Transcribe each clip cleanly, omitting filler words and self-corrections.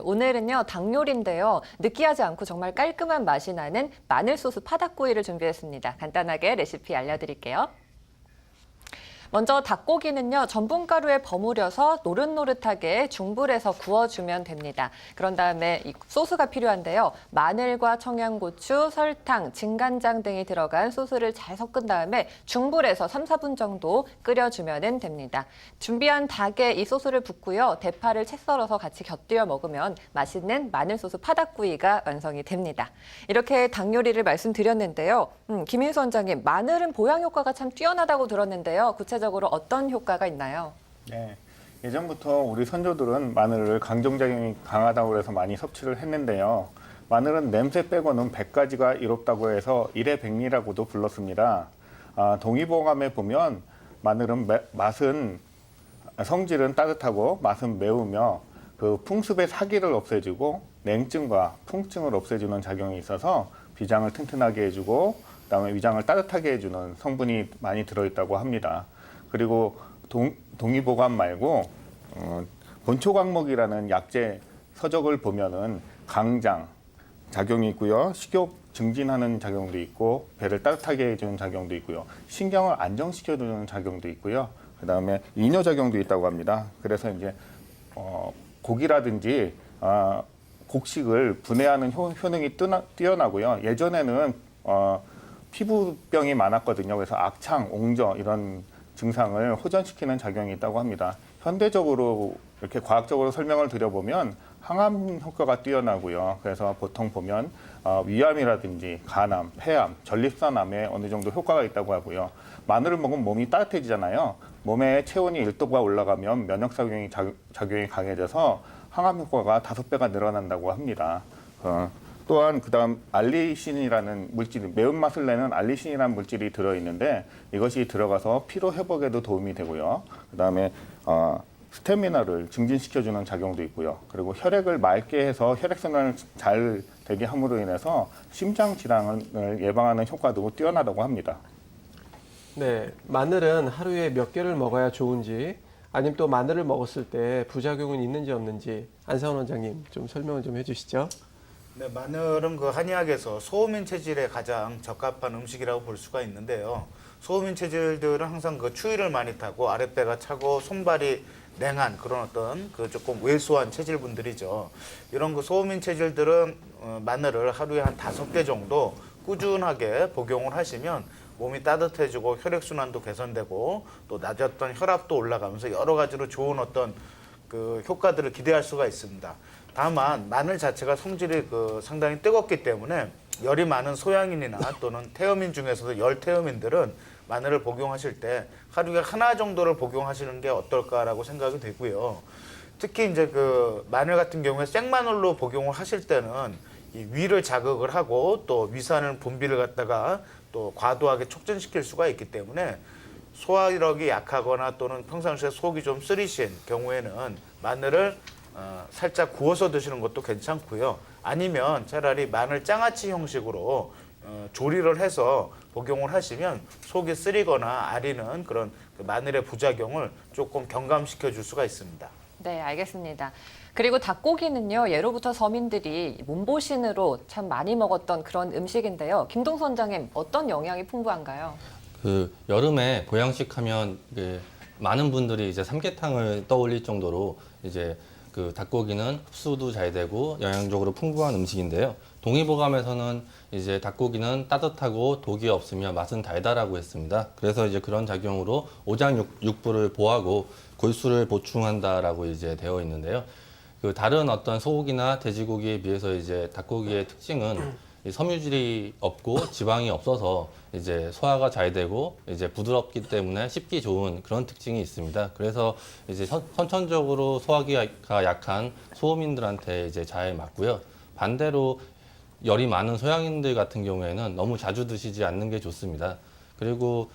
오늘은요, 닭 요리인데요. 느끼하지 않고 정말 깔끔한 맛이 나는 마늘 소스 파닭구이를 준비했습니다. 간단하게 레시피 알려드릴게요. 먼저 닭고기는요, 전분가루에 버무려서 노릇노릇하게 중불에서 구워주면 됩니다. 그런 다음에 이 소스가 필요한데요. 마늘과 청양고추, 설탕, 진간장 등이 들어간 소스를 잘 섞은 다음에 중불에서 3, 4분 정도 끓여주면 됩니다. 준비한 닭에 이 소스를 붓고요. 대파를 채 썰어서 같이 곁들여 먹으면 맛있는 마늘 소스 파닭구이가 완성이 됩니다. 이렇게 닭 요리를 말씀드렸는데요. 김인수 원장님, 마늘은 보양 효과가 참 뛰어나다고 들었는데요. 구체적으로 어떤 효과가 있나요? 네, 예전부터 우리 선조들은 마늘을 강정작용이 강하다고 해서 많이 섭취를 했는데요. 마늘은 냄새 빼고는 100가지가 이롭다고 해서 일회백리라고도 불렀습니다. 동의보감에 보면 마늘은 맛은 성질은 따뜻하고 맛은 매우며 그 풍습의 사기를 없애주고 냉증과 풍증을 없애주는 작용이 있어서 비장을 튼튼하게 해주고 그다음에 위장을 따뜻하게 해주는 성분이 많이 들어있다고 합니다. 그리고 동의보감 말고 본초광목이라는 약재 서적을 보면은 강장 작용이 있고요. 식욕 증진하는 작용도 있고 배를 따뜻하게 해주는 작용도 있고요. 신경을 안정시켜주는 작용도 있고요. 그다음에 이뇨 작용도 있다고 합니다. 그래서 이제 고기라든지 곡식을 분해하는 효능이 뛰어나고요. 예전에는 피부병이 많았거든요. 그래서 악창, 옹저 이런 증상을 호전시키는 작용이 있다고 합니다. 현대적으로 이렇게 과학적으로 설명을 드려보면 항암 효과가 뛰어나고요. 그래서 보통 보면 위암이라든지 간암, 폐암, 전립선암에 어느 정도 효과가 있다고 하고요. 마늘을 먹으면 몸이 따뜻해지잖아요. 몸의 체온이 1도가 올라가면 면역작용이 작용이 강해져서 항암 효과가 5배가 늘어난다고 합니다. 또한 그다음 알리신이라는 물질이 매운맛을 내는 알리신이라는 물질이 들어있는데 이것이 들어가서 피로 회복에도 도움이 되고요. 그다음에 스태미나를 증진시켜주는 작용도 있고요. 그리고 혈액을 맑게 해서 혈액순환을 잘 되게 함으로 인해서 심장 질환을 예방하는 효과도 뛰어나다고 합니다. 네, 마늘은 하루에 몇 개를 먹어야 좋은지 아니면 또 마늘을 먹었을 때 부작용은 있는지 없는지 안상원 원장님 좀 설명을 좀 해주시죠. 네, 마늘은 그 한의학에서 소음인 체질에 가장 적합한 음식이라고 볼 수가 있는데요. 소음인 체질들은 항상 그 추위를 많이 타고 아랫배가 차고 손발이 냉한 그런 어떤 그 조금 왜소한 체질분들이죠. 이런 그 소음인 체질들은 마늘을 하루에 한 5개 정도 꾸준하게 복용을 하시면 몸이 따뜻해지고 혈액순환도 개선되고 또 낮았던 혈압도 올라가면서 여러 가지로 좋은 어떤 그 효과들을 기대할 수가 있습니다. 다만 마늘 자체가 성질이 상당히 뜨겁기 때문에 열이 많은 소양인이나 또는 태음인 중에서도 열태음인들은 마늘을 복용하실 때 하루에 하나 정도를 복용하시는 게 어떨까라고 생각이 되고요. 특히 이제 그 마늘 같은 경우에 생마늘로 복용을 하실 때는 이 위를 자극을 하고 또 위산을 분비를 갖다가 또 과도하게 촉진시킬 수가 있기 때문에 소화력이 약하거나 또는 평상시에 속이 좀 쓰리신 경우에는 마늘을 살짝 구워서 드시는 것도 괜찮고요. 아니면 차라리 마늘 장아찌 형식으로 조리를 해서 복용을 하시면 속이 쓰리거나 아리는 그런 그 마늘의 부작용을 조금 경감시켜 줄 수가 있습니다. 네, 알겠습니다. 그리고 닭고기는요, 예로부터 서민들이 몸보신으로 참 많이 먹었던 그런 음식인데요. 김동수 원장님, 어떤 영양이 풍부한가요? 여름에 보양식 하면 많은 분들이 이제 삼계탕을 떠올릴 정도로 이제 그 닭고기는 흡수도 잘 되고 영양적으로 풍부한 음식인데요. 동의보감에서는 이제 닭고기는 따뜻하고 독이 없으며 맛은 달달하고 했습니다. 그래서 이제 그런 작용으로 오장육부를 보하고 골수를 보충한다라고 이제 되어 있는데요. 그 다른 어떤 소고기나 돼지고기에 비해서 이제 닭고기의 특징은 섬유질이 없고 지방이 없어서 이제 소화가 잘 되고 이제 부드럽기 때문에 씹기 좋은 그런 특징이 있습니다. 그래서 이제 선천적으로 소화기가 약한 소음인들한테 이제 잘 맞고요. 반대로 열이 많은 소양인들 같은 경우에는 너무 자주 드시지 않는 게 좋습니다. 그리고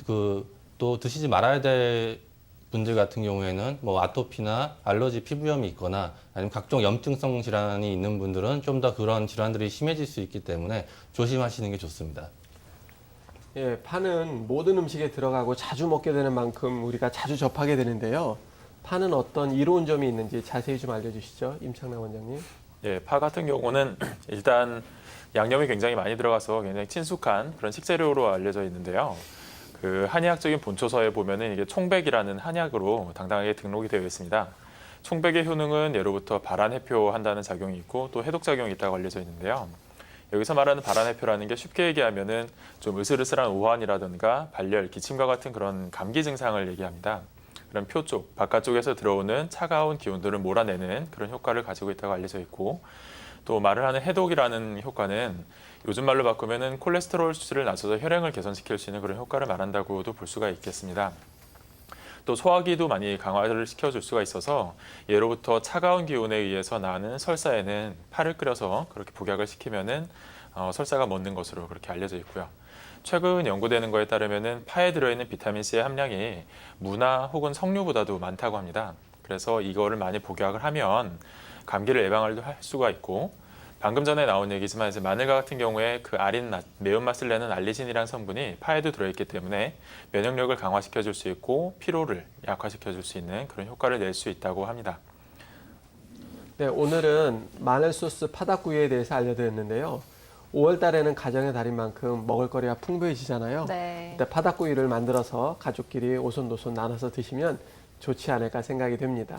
또 드시지 말아야 될 분들 같은 경우에는 뭐 아토피나 알러지 피부염이 있거나 아니면 각종 염증성 질환이 있는 분들은 좀 더 그런 질환들이 심해질 수 있기 때문에 조심하시는 게 좋습니다. 예, 파는 모든 음식에 들어가고 자주 먹게 되는 만큼 우리가 자주 접하게 되는데요. 파는 어떤 이로운 점이 있는지 자세히 좀 알려주시죠, 임창남 원장님. 예, 파 같은 경우는 일단 양념이 굉장히 많이 들어가서 굉장히 친숙한 그런 식재료로 알려져 있는데요. 그 한의학적인 본초서에 보면은 이게 총백이라는 한약으로 당당하게 등록이 되어 있습니다. 총백의 효능은 예로부터 발한 해표한다는 작용이 있고 또 해독 작용이 있다고 알려져 있는데요. 여기서 말하는 발한 해표라는 게 쉽게 얘기하면은 좀 으슬으슬한 오한이라든가 발열, 기침과 같은 그런 감기 증상을 얘기합니다. 그런 표 쪽, 바깥쪽에서 들어오는 차가운 기운들을 몰아내는 그런 효과를 가지고 있다고 알려져 있고 또 말을 하는 해독이라는 효과는 요즘 말로 바꾸면은 콜레스테롤 수치를 낮춰서 혈행을 개선시킬 수 있는 그런 효과를 말한다고도 볼 수가 있겠습니다. 또 소화기도 많이 강화를 시켜줄 수가 있어서 예로부터 차가운 기운에 의해서 나는 설사에는 파를 끓여서 그렇게 복약을 시키면은 설사가 멎는 것으로 그렇게 알려져 있고요. 최근 연구되는 거에 따르면은 파에 들어있는 비타민 C의 함량이 무나 혹은 석류보다도 많다고 합니다. 그래서 이거를 많이 복약을 하면 감기를 예방할 수가 있고 방금 전에 나온 얘기지만 이제 마늘과 같은 경우에 그 아린 맛, 매운맛을 내는 알리신이라는 성분이 파에도 들어있기 때문에 면역력을 강화시켜 줄 수 있고 피로를 약화시켜 줄 수 있는 그런 효과를 낼 수 있다고 합니다. 네, 오늘은 마늘 소스 파닭구이에 대해서 알려드렸는데요. 5월 달에는 가정의 달인 만큼 먹을거리가 풍부해지잖아요. 네. 그때 파닭구이를 만들어서 가족끼리 오손도손 나눠서 드시면 좋지 않을까 생각이 됩니다.